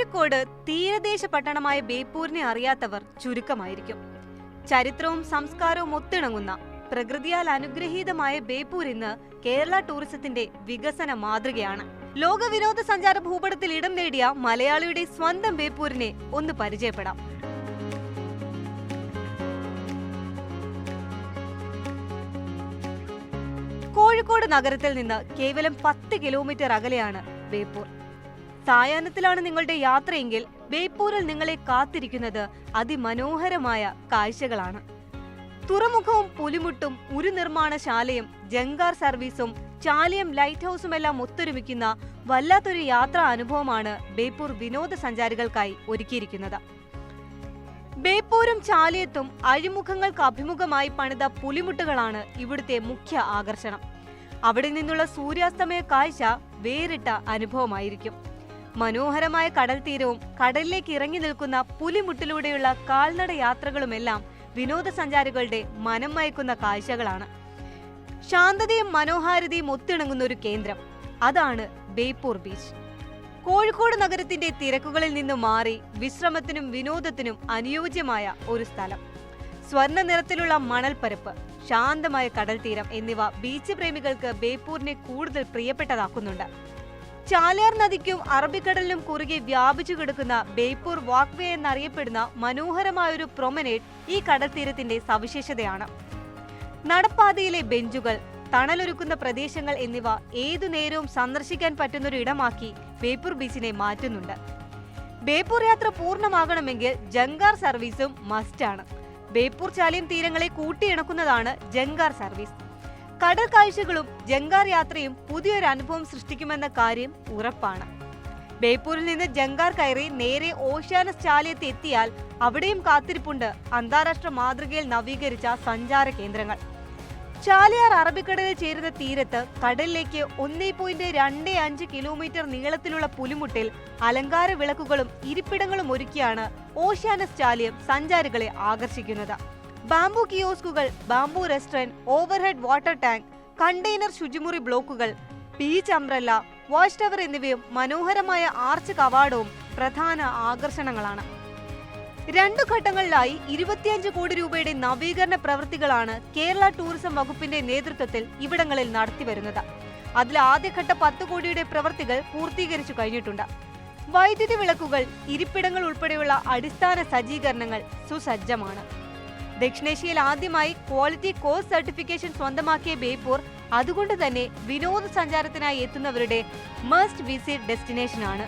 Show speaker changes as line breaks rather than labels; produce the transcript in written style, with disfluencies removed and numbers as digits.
കോഴിക്കോട് തീരദേശ പട്ടണമായ ബേപ്പൂരിനെ അറിയാത്തവർ ചുരുക്കമായിരിക്കും. ചരിത്രവും സംസ്കാരവും ഒത്തിണങ്ങുന്ന പ്രകൃതിയാൽ അനുഗ്രഹീതമായ ബേപ്പൂർ ഇന്ന് കേരള ടൂറിസത്തിന്റെ വികസന മാതൃകയാണ്. ലോക വിനോദസഞ്ചാര ഭൂപടത്തിൽ ഇടം നേടിയ മലയാളിയുടെ സ്വന്തം ബേപ്പൂരിനെ ഒന്ന് പരിചയപ്പെടാം. കോഴിക്കോട് നഗരത്തിൽ നിന്ന് കേവലം 10 കിലോമീറ്റർ അകലെയാണ് ബേപ്പൂർ. സായാഹ്നത്തിലാണ് നിങ്ങളുടെ യാത്രയെങ്കിൽ ബേപ്പൂരിൽ നിങ്ങളെ കാത്തിരിക്കുന്നത് അതിമനോഹരമായ കാഴ്ചകളാണ്. തുറമുഖവും പുലിമുട്ടും ഒരു നിർമ്മാണശാലയും ജങ്കാർ സർവീസും ചാലിയം ലൈറ്റ് ഹൗസുമെല്ലാം ഒത്തൊരുമിക്കുന്ന വല്ലാത്തൊരു യാത്രാ അനുഭവമാണ് ബേപ്പൂർ വിനോദസഞ്ചാരികൾക്കായി ഒരുക്കിയിരിക്കുന്നത്. ബേപ്പൂരും ചാലിയത്തും അഴിമുഖങ്ങൾക്ക് അഭിമുഖമായി പണിത പുലിമുട്ടുകളാണ് ഇവിടുത്തെ മുഖ്യ ആകർഷണം. അവിടെ നിന്നുള്ള സൂര്യാസ്തമയ കാഴ്ച വേറിട്ട അനുഭവമായിരിക്കും. മനോഹരമായ കടൽ തീരവും കടലിലേക്ക് ഇറങ്ങി നിൽക്കുന്ന പുലിമുട്ടിലൂടെയുള്ള കാൽനട യാത്രകളുമെല്ലാം വിനോദസഞ്ചാരികളുടെ മനം മയക്കുന്ന കാഴ്ചകളാണ്. ശാന്തതയും മനോഹാരിതയും ഒത്തിണങ്ങുന്ന ഒരു കേന്ദ്രം, അതാണ് ബേപ്പൂർ ബീച്ച്. കോഴിക്കോട് നഗരത്തിന്റെ തിരക്കുകളിൽ നിന്ന് മാറി വിശ്രമത്തിനും വിനോദത്തിനും അനുയോജ്യമായ ഒരു സ്ഥലം. സ്വർണ്ണ നിറത്തിലുള്ള മണൽപ്പരപ്പ്, ശാന്തമായ കടൽ തീരം എന്നിവ ബീച്ച് പ്രേമികൾക്ക് ബേപ്പൂരിനെ കൂടുതൽ പ്രിയപ്പെട്ടതാക്കുന്നുണ്ട്. ചാലിയാർ നദിക്കും അറബിക്കടലിനും കുറുകെ വ്യാപിച്ചു കിടക്കുന്ന ബേപ്പൂർ വാക്ക്വേ എന്നറിയപ്പെടുന്ന മനോഹരമായൊരു പ്രൊമനേഡ് ഈ കടൽ തീരത്തിന്റെ സവിശേഷതയാണ്. നടപ്പാതയിലെ ബെഞ്ചുകൾ, തണലൊരുക്കുന്ന പ്രദേശങ്ങൾ എന്നിവ ഏതു നേരവും സന്ദർശിക്കാൻ പറ്റുന്നൊരു ഇടമാക്കി ബേപ്പൂർ ബീച്ചിനെ മാറ്റുന്നുണ്ട്. ബേപ്പൂർ യാത്ര പൂർണ്ണമാകണമെങ്കിൽ ജങ്കാർ സർവീസും മസ്റ്റാണ്. ബേപ്പൂർ ചാലിയം തീരങ്ങളെ കൂട്ടിയിണക്കുന്നതാണ് ജങ്കാർ സർവീസ്. കടൽ കാഴ്ചകളും ജങ്കാർ യാത്രയും പുതിയൊരു അനുഭവം സൃഷ്ടിക്കുമെന്ന കാര്യം ഉറപ്പാണ്. ബേപ്പൂരിൽ നിന്ന് ജങ്കാർ കയറി നേരെ ഓഷ്യാനസ് ചാലിയത്ത് എത്തിയാൽ അവിടെയും കാത്തിരിപ്പുണ്ട് അന്താരാഷ്ട്ര മാതൃകയിൽ നവീകരിച്ച സഞ്ചാര കേന്ദ്രങ്ങൾ. ചാലിയാർ അറബിക്കടലിൽ ചേരുന്ന തീരത്ത് കടലിലേക്ക് 1.25 കിലോമീറ്റർ നീളത്തിലുള്ള പുലിമുട്ടിൽ അലങ്കാര വിളക്കുകളും ഇരിപ്പിടങ്ങളും ഒരുക്കിയാണ് ഓഷ്യാനസ് ചാലിയം സഞ്ചാരികളെ ആകർഷിക്കുന്നത്. ബാംബു കിയോസ്കുകൾ, bamboo restaurant, overhead water tank, container ശുചിമുറി ബ്ലോക്കുകൾ, ബീച്ച് അംബ്രല്ല, വാച്ച് ടവർ എന്നിവയും മനോഹരമായ ആർച്ച് കവാടവും പ്രധാന ആകർഷണങ്ങളാണ്. 2 ഘട്ടങ്ങളിലായി 25 കോടി രൂപയുടെ നവീകരണ പ്രവൃത്തികളാണ് കേരള ടൂറിസം വകുപ്പിന്റെ നേതൃത്വത്തിൽ ഇവിടങ്ങളിൽ നടത്തിവരുന്നത്. അതിൽ ആദ്യഘട്ട 10 കോടിയുടെ പ്രവൃത്തികൾ പൂർത്തീകരിച്ചു കഴിഞ്ഞിട്ടുണ്ട്. വൈദ്യുതി വിളക്കുകൾ, ഇരിപ്പിടങ്ങൾ ഉൾപ്പെടെയുള്ള അടിസ്ഥാന സജ്ജീകരണങ്ങൾ സുസജ്ജമാണ്. ദക്ഷിണേഷ്യയിൽ ആദ്യമായി ക്വാളിറ്റി കോഴ്സ് സർട്ടിഫിക്കേഷൻ സ്വന്തമാക്കിയ ബേപ്പൂർ അതുകൊണ്ട് തന്നെ വിനോദസഞ്ചാരത്തിനായി എത്തുന്നവരുടെ മസ്റ്റ് വിസിറ്റ് ഡെസ്റ്റിനേഷനാണ്.